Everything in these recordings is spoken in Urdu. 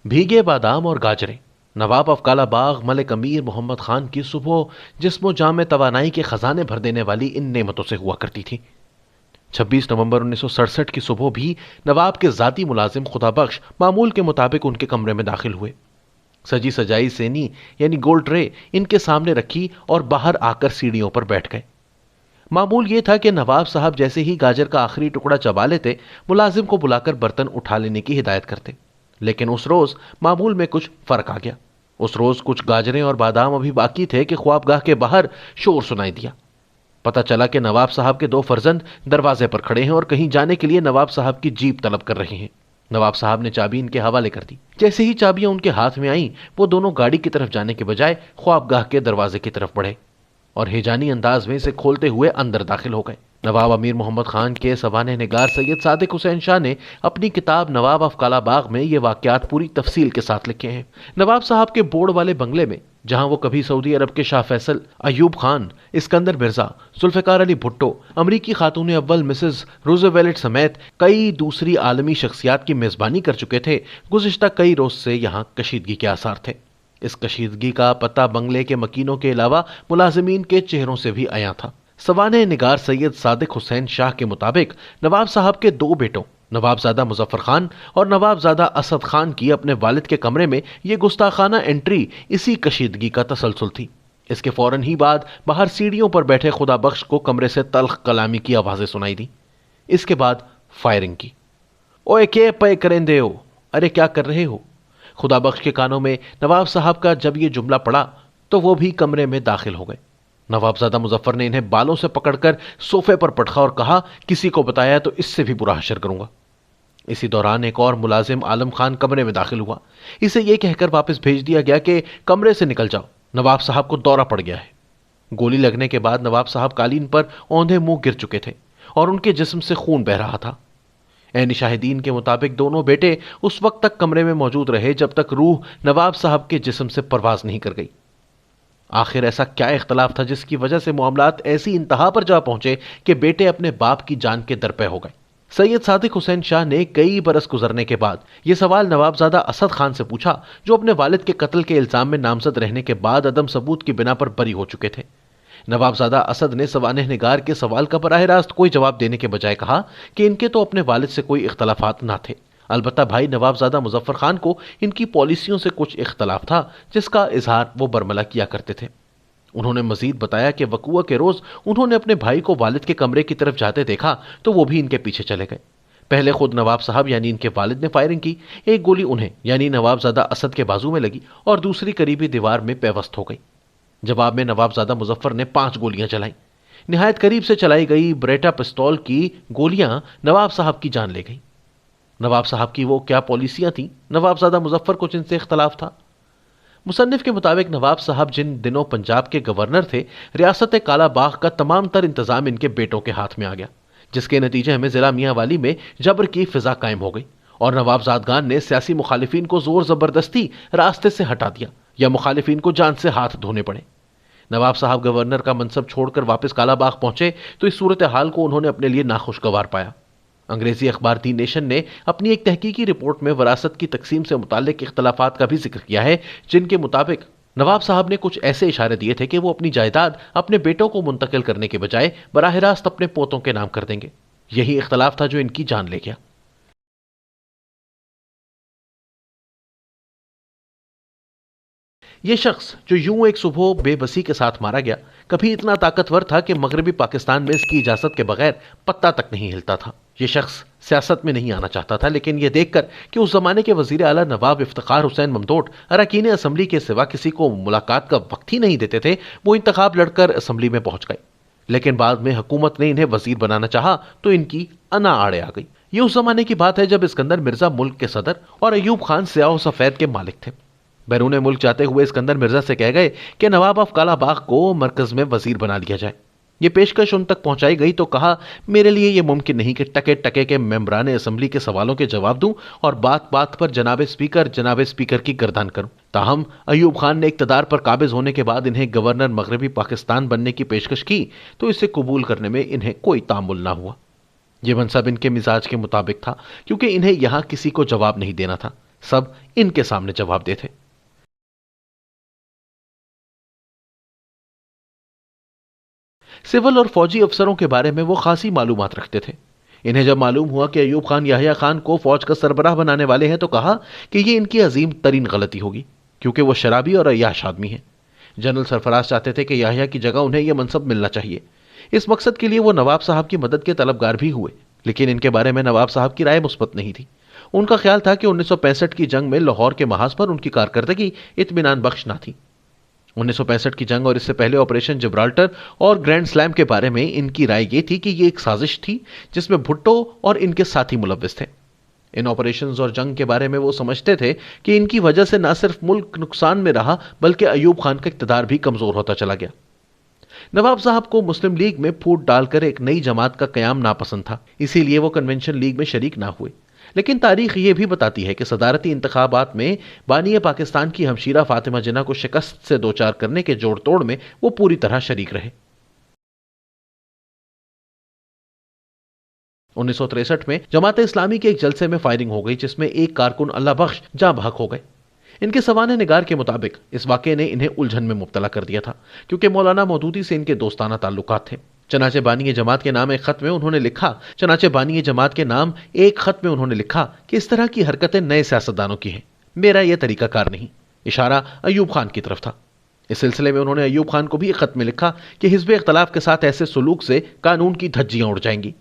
بھیگے بادام اور گاجریں۔ نواب افکالہ باغ ملک امیر محمد خان کی صبح جسم و جام توانائی کے خزانے بھر دینے والی ان نعمتوں سے ہوا کرتی تھی۔ 26 نومبر 1967 کی صبح بھی نواب کے ذاتی ملازم خدا بخش معمول کے مطابق ان کے کمرے میں داخل ہوئے۔ سجی سجائی سینی یعنی گول ٹرے ان کے سامنے رکھی اور باہر آ کر سیڑھیوں پر بیٹھ گئے۔ معمول یہ تھا کہ نواب صاحب جیسے ہی گاجر کا آخری ٹکڑا چبا لیتے، ملازم کو بلا کر برتن اٹھا لینے کی ہدایت کرتے۔ لیکن اس روز معمول میں کچھ فرق آ گیا۔ اس روز کچھ گاجریں اور بادام ابھی باقی تھے کہ خوابگاہ کے باہر شور سنائی دیا۔ پتہ چلا کہ نواب صاحب کے 2 فرزند دروازے پر کھڑے ہیں اور کہیں جانے کے لیے نواب صاحب کی جیپ طلب کر رہے ہیں۔ نواب صاحب نے چابی ان کے حوالے کر دی۔ جیسے ہی چابیاں ان کے ہاتھ میں آئیں، وہ دونوں گاڑی کی طرف جانے کے بجائے خوابگاہ کے دروازے کی طرف بڑھے اور ہیجانی انداز میں اسے کھولتے ہوئے اندر داخل ہو گئے۔ نواب امیر محمد خان کے سوانح نگار سید صادق حسین شاہ نے اپنی کتاب نواب افکالہ باغ میں یہ واقعات پوری تفصیل کے ساتھ لکھے ہیں۔ نواب صاحب کے بورڈ والے بنگلے میں، جہاں وہ کبھی سعودی عرب کے شاہ فیصل، ایوب خان، اسکندر مرزا، ذوالفقار علی بھٹو، امریکی خاتون اول مسز روزویلٹ سمیت کئی دوسری عالمی شخصیات کی میزبانی کر چکے تھے، گزشتہ کئی روز سے یہاں کشیدگی کے آثار تھے۔ اس کشیدگی کا پتہ بنگلے کے مکینوں کے علاوہ ملازمین کے چہروں سے بھی عیاں تھا۔ سوانح نگار سید صادق حسین شاہ کے مطابق نواب صاحب کے 2 بیٹوں نواب زادہ مظفر خان اور نواب زادہ اسد خان کی اپنے والد کے کمرے میں یہ گستاخانہ انٹری اسی کشیدگی کا تسلسل تھی۔ اس کے فوراً ہی بعد باہر سیڑھیوں پر بیٹھے خدا بخش کو کمرے سے تلخ کلامی کی آوازیں سنائی دی۔ اس کے بعد فائرنگ کی۔ اوے کے پے کرندے ہو، ارے کیا کر رہے ہو؟ خدا بخش کے کانوں میں نواب صاحب کا جب یہ جملہ پڑا تو وہ بھی کمرے میں داخل ہو گئے۔ نواب زادہ مظفر نے انہیں بالوں سے پکڑ کر صوفے پر پٹخا اور کہا، کسی کو بتایا تو اس سے بھی برا حشر کروں گا۔ اسی دوران ایک اور ملازم عالم خان کمرے میں داخل ہوا۔ اسے یہ کہہ کر واپس بھیج دیا گیا کہ کمرے سے نکل جاؤ، نواب صاحب کو دورہ پڑ گیا ہے۔ گولی لگنے کے بعد نواب صاحب قالین پر اوندھے منہ گر چکے تھے اور ان کے جسم سے خون بہہ رہا تھا۔ عینی شاہدین کے مطابق دونوں بیٹے اس وقت تک کمرے میں موجود رہے جب تک روح نواب صاحب کے جسم سے پرواز نہیں کر گئی۔ آخر ایسا کیا اختلاف تھا جس کی وجہ سے معاملات ایسی انتہا پر جا پہنچے کہ بیٹے اپنے باپ کی جان کے درپے ہو گئے؟ سید صادق حسین شاہ نے کئی برس گزرنے کے بعد یہ سوال نواب زادہ اسد خان سے پوچھا، جو اپنے والد کے قتل کے الزام میں نامزد رہنے کے بعد عدم ثبوت کی بنا پر بری ہو چکے تھے۔ نواب زادہ اسد نے سوانح نگار کے سوال کا براہ راست کوئی جواب دینے کے بجائے کہا کہ ان کے تو اپنے والد سے کوئی اختلافات نہ تھے، البتہ بھائی نواب زادہ مظفر خان کو ان کی پالیسیوں سے کچھ اختلاف تھا جس کا اظہار وہ برملا کیا کرتے تھے۔ انہوں نے مزید بتایا کہ وقوع کے روز انہوں نے اپنے بھائی کو والد کے کمرے کی طرف جاتے دیکھا تو وہ بھی ان کے پیچھے چلے گئے۔ پہلے خود نواب صاحب یعنی ان کے والد نے فائرنگ کی، ایک گولی انہیں یعنی نواب زادہ اسد کے بازو میں لگی اور دوسری قریبی دیوار میں پیوست ہو گئی۔ جواب میں نواب زادہ مظفر نے 5 گولیاں چلائیں۔ نہایت قریب سے چلائی گئی بریٹا پستول کی گولیاں نواب صاحب کی جان لے گئیں۔ نواب صاحب کی وہ کیا پالیسیاں تھیں نواب زادہ مظفر کو جن سے اختلاف تھا؟ مصنف کے مطابق نواب صاحب جن دنوں پنجاب کے گورنر تھے، ریاست کالا باغ کا تمام تر انتظام ان کے بیٹوں کے ہاتھ میں آ گیا، جس کے نتیجے میں ضلع میاں والی میں جبر کی فضا قائم ہو گئی اور نواب زادگان نے سیاسی مخالفین کو زور زبردستی راستے سے ہٹا دیا یا مخالفین کو جان سے ہاتھ دھونے پڑے۔ نواب صاحب گورنر کا منصب چھوڑ کر واپس کالا باغ پہنچے تو اس صورتحال کو انہوں نے اپنے لیے ناخوشگوار پایا۔ انگریزی اخبار دی نیشن نے اپنی ایک تحقیقی رپورٹ میں وراثت کی تقسیم سے متعلق اختلافات کا بھی ذکر کیا ہے، جن کے مطابق نواب صاحب نے کچھ ایسے اشارے دیے تھے کہ وہ اپنی جائیداد اپنے بیٹوں کو منتقل کرنے کے بجائے براہ راست اپنے پوتوں کے نام کر دیں گے۔ یہی اختلاف تھا جو ان کی جان لے گیا۔ یہ شخص جو یوں ایک صبح بے بسی کے ساتھ مارا گیا، کبھی اتنا طاقتور تھا کہ مغربی پاکستان میں اس کی اجازت کے بغیر پتہ تک نہیں ہلتا تھا۔ یہ شخص سیاست میں نہیں آنا چاہتا تھا، لیکن یہ دیکھ کر کہ اس زمانے کے وزیر اعلیٰ نواب افتخار حسین ممدوٹ اراکین اسمبلی کے سوا کسی کو ملاقات کا وقت ہی نہیں دیتے تھے، وہ انتخاب لڑ کر اسمبلی میں پہنچ گئے۔ لیکن بعد میں حکومت نے انہیں وزیر بنانا چاہا تو ان کی انا آڑے آ گئی۔ یہ اس زمانے کی بات ہے جب اسکندر مرزا ملک کے صدر اور ایوب خان سیاہ و سفید کے مالک تھے۔ بیرون ملک جاتے ہوئے اسکندر مرزا سے کہہ گئے کہ نواب آف کالا باغ کو مرکز میں وزیر بنا لیا جائے۔ یہ پیشکش ان تک پہنچائی گئی تو کہا، میرے لیے یہ ممکن نہیں کہ ٹکے ٹکے کے ممبران اسمبلی کے سوالوں کے جواب دوں اور بات بات پر جناب اسپیکر کی گردان کروں۔ تاہم ایوب خان نے اقتدار پر قابض ہونے کے بعد انہیں گورنر مغربی پاکستان بننے کی پیشکش کی تو اسے قبول کرنے میں انہیں کوئی تعامل نہ ہوا۔ یہ منصب ان کے مزاج کے مطابق تھا کیونکہ انہیں یہاں کسی کو جواب نہیں دینا تھا۔ سب ان کے سامنے جواب دے تھے۔ سول اور فوجی افسروں کے بارے میں وہ خاصی معلومات رکھتے تھے۔ انہیں جب معلوم ہوا کہ ایوب خان یحییٰ خان کو فوج کا سربراہ بنانے والے ہیں تو کہا کہ یہ ان کی عظیم ترین غلطی ہوگی، کیونکہ وہ شرابی اور عیاش آدمی ہیں۔ جنرل سرفراز چاہتے تھے کہ یحییٰ کی جگہ انہیں یہ منصب ملنا چاہیے۔ اس مقصد کے لیے وہ نواب صاحب کی مدد کے طلبگار بھی ہوئے، لیکن ان کے بارے میں نواب صاحب کی رائے مثبت نہیں تھی۔ ان کا خیال تھا کہ 1965 کی جنگ میں لاہور کے محاذ پر ان کی کارکردگی اطمینان بخش نہ تھی۔ 1965 کی جنگ اور اس سے پہلے آپریشن جبرالٹر اور گرینڈ سلیم کے بارے میں ان کی رائے یہ تھی کہ یہ ایک سازش تھی جس میں بھٹو اور ان کے ساتھی ملوث تھے۔ ان آپریشنز اور جنگ کے بارے میں وہ سمجھتے تھے کہ ان کی وجہ سے نہ صرف ملک نقصان میں رہا بلکہ ایوب خان کا اقتدار بھی کمزور ہوتا چلا گیا۔ نواب صاحب کو مسلم لیگ میں پھوٹ ڈال کر ایک نئی جماعت کا قیام ناپسند تھا، اسی لیے وہ کنونشن لیگ میں شریک نہ ہوئے۔ لیکن تاریخ یہ بھی بتاتی ہے کہ صدارتی انتخابات میں بانی پاکستان کی ہمشیرہ فاطمہ جناح کو شکست سے دوچار کرنے کے جوڑ توڑ میں وہ پوری طرح شریک رہے۔ 1963 میں جماعت اسلامی کے ایک جلسے میں فائرنگ ہو گئی جس میں ایک کارکن اللہ بخش جاں بحق ہو گئے۔ ان کے سوانح نگار کے مطابق اس واقعے نے انہیں الجھن میں مبتلا کر دیا تھا، کیونکہ مولانا مودودی سے ان کے دوستانہ تعلقات تھے۔ چنانچہ بانی جماعت کے نام ایک خط میں انہوں نے لکھا کہ اس طرح کی حرکتیں نئے سیاستدانوں کی ہیں، میرا یہ طریقہ کار نہیں۔ اشارہ ایوب خان کی طرف تھا۔ اس سلسلے میں انہوں نے ایوب خان کو بھی ایک خط میں لکھا کہ حزب اختلاف کے ساتھ ایسے سلوک سے قانون کی دھجیاں اڑ جائیں گی۔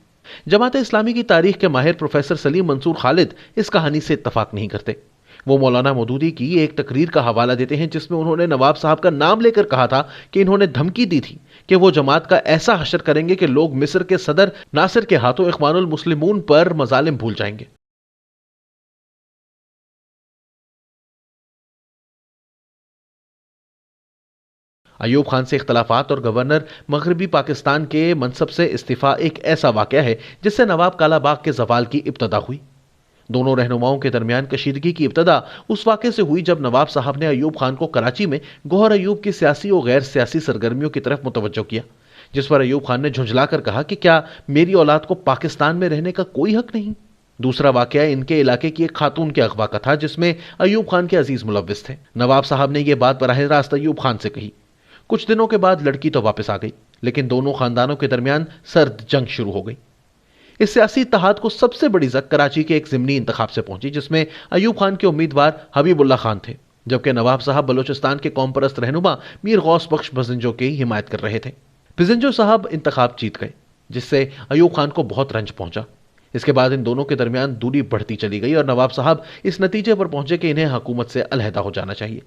جماعت اسلامی کی تاریخ کے ماہر پروفیسر سلیم منصور خالد اس کہانی سے اتفاق نہیں کرتے۔ وہ مولانا مودودی کی ایک تقریر کا حوالہ دیتے ہیں جس میں انہوں نے نواب صاحب کا نام لے کر کہا تھا کہ انہوں نے دھمکی دی تھی کہ وہ جماعت کا ایسا حشر کریں گے کہ لوگ مصر کے صدر ناصر کے ہاتھوں اخوان المسلمون پر مظالم بھول جائیں گے۔ ایوب خان سے اختلافات اور گورنر مغربی پاکستان کے منصب سے استعفیٰ ایک ایسا واقعہ ہے جس سے نواب کالا باغ کے زوال کی ابتدا ہوئی۔ دونوں رہنماؤں کے درمیان کشیدگی کی ابتدا اس واقعے سے ہوئی جب نواب صاحب نے ایوب خان کو کراچی میں گوہر ایوب کی سیاسی اور غیر سیاسی سرگرمیوں کی طرف متوجہ کیا، جس پر ایوب خان نے جھنجھلا کر کہا کہ کیا میری اولاد کو پاکستان میں رہنے کا کوئی حق نہیں؟ دوسرا واقعہ ان کے علاقے کی ایک خاتون کے اغوا کا تھا جس میں ایوب خان کے عزیز ملوث تھے۔ نواب صاحب نے یہ بات براہ راست ایوب خان سے کہی۔ کچھ دنوں کے بعد لڑکی تو واپس آ گئی، لیکن دونوں خاندانوں کے درمیان سرد جنگ شروع ہو گئی۔ اس سیاسی اتحاد کو سب سے بڑی زد کراچی کے ایک ضمنی انتخاب سے پہنچی جس میں ایوب خان کے امیدوار حبیب اللہ خان تھے، جبکہ نواب صاحب بلوچستان کے قوم پرست رہنما میر غوث بخش بزنجو کی حمایت کر رہے تھے۔ بزنجو صاحب انتخاب جیت گئے، جس سے ایوب خان کو بہت رنج پہنچا۔ اس کے بعد ان دونوں کے درمیان دوری بڑھتی چلی گئی اور نواب صاحب اس نتیجے پر پہنچے کہ انہیں حکومت سے علیحدہ ہو جانا چاہیے۔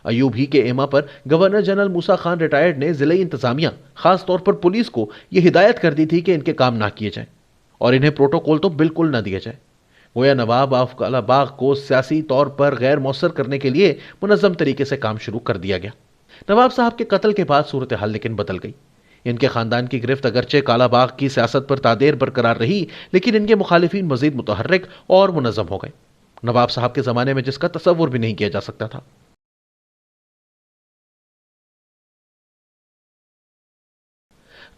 ایوب ہی کے ایما پر گورنر جنرل موسیٰ خان ریٹائرڈ نے ضلعی انتظامیہ، خاص طور پر پولیس کو یہ ہدایت کر دی تھی کہ ان کے کام نہ کیے جائیں اور انہیں پروٹوکول تو بالکل نہ دیا جائے۔ گویا نواب آف کالا باغ کو سیاسی طور پر غیر مؤثر کرنے کے لیے منظم طریقے سے کام شروع کر دیا گیا۔ نواب صاحب کے قتل کے بعد صورتحال لیکن بدل گئی۔ ان کے خاندان کی گرفت اگرچہ کالا باغ کی سیاست پر تادیر برقرار رہی، لیکن ان کے مخالفین مزید متحرک اور منظم ہو گئے، نواب صاحب کے زمانے میں جس کا تصور بھی نہیں کیا جا سکتا تھا۔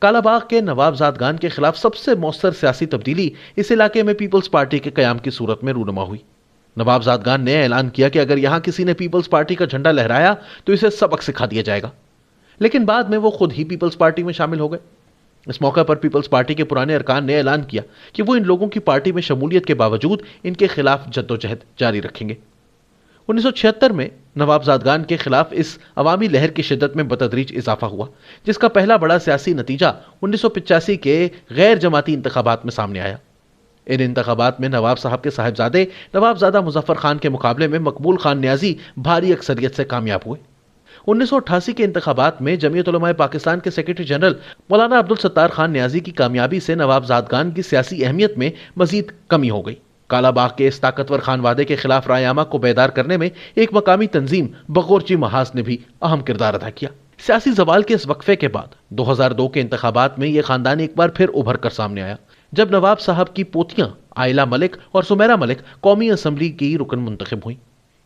کالا باغ کے نواب زادگان کے خلاف سب سے مؤثر سیاسی تبدیلی اس علاقے میں پیپلز پارٹی کے قیام کی صورت میں رونما ہوئی۔ نواب زادگان نے اعلان کیا کہ اگر یہاں کسی نے پیپلز پارٹی کا جھنڈا لہرایا تو اسے سبق سکھا دیا جائے گا، لیکن بعد میں وہ خود ہی پیپلز پارٹی میں شامل ہو گئے۔ اس موقع پر پیپلز پارٹی کے پرانے ارکان نے اعلان کیا کہ وہ ان لوگوں کی پارٹی میں شمولیت کے باوجود ان کے خلاف جدوجہد جاری رکھیں گے۔ 1976 میں نواب زادگان کے خلاف اس عوامی لہر کی شدت میں بتدریج اضافہ ہوا، جس کا پہلا بڑا سیاسی نتیجہ 1985 کے غیر جماعتی انتخابات میں سامنے آیا۔ ان انتخابات میں نواب صاحب کے صاحبزادے نواب زادہ مظفر خان کے مقابلے میں مقبول خان نیازی بھاری اکثریت سے کامیاب ہوئے۔ 1988 کے انتخابات میں جمعیت علماء پاکستان کے سیکرٹری جنرل مولانا عبدالستار خان نیازی کی کامیابی سے نواب زادگان کی سیاسی اہمیت میں مزید کمی ہو گئی۔ کالا باغ کے اس طاقتور خانوادے کے خلاف رائے عامہ کو بیدار کرنے میں ایک مقامی تنظیم بغورچی محاذ نے بھی اہم کردار ادا کیا۔ سیاسی زوال کے اس وقفے کے بعد 2002 کے انتخابات میں یہ خاندان ایک بار پھر ابھر کر سامنے آیا، جب نواب صاحب کی پوتیاں عائلہ ملک اور سمیرہ ملک قومی اسمبلی کی رکن منتخب ہوئیں۔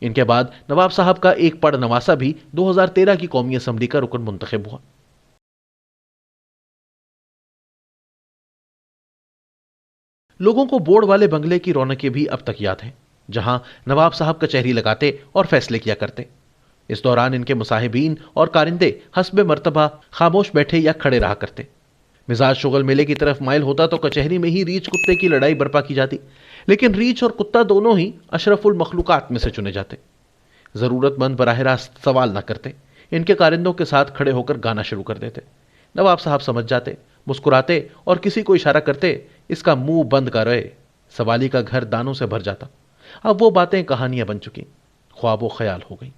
ان کے بعد نواب صاحب کا ایک پڑ نواسہ بھی 2013 کی قومی اسمبلی کا رکن منتخب ہوا۔ لوگوں کو بورڈ والے بنگلے کی رونقیں بھی اب تک یاد ہیں۔ جہاں نواب صاحب کچہری لگاتے اور فیصلے کیا کرتے۔ اس دوران ان کے مصاحبین اور کارندے حسب مرتبہ خاموش بیٹھے یا کھڑے رہا کرتے۔ مزاج شغل میلے کی طرف مائل ہوتا تو کچہری میں ہی ریچھ کتے کی لڑائی برپا کی جاتی، لیکن ریچھ اور کتا دونوں ہی اشرف المخلوقات میں سے چنے جاتے۔ ضرورت مند براہ راست سوال نہ کرتے، ان کے کارندوں کے ساتھ کھڑے ہو کر گانا شروع کر دیتے۔ نواب صاحب سمجھ جاتے، مسکراتے اور کسی کو اشارہ کرتے، اس کا منہ بند کر رہے۔ سوالی کا گھر دانوں سے بھر جاتا۔ اب وہ باتیں کہانیاں بن چکی، خواب و خیال ہو گئی۔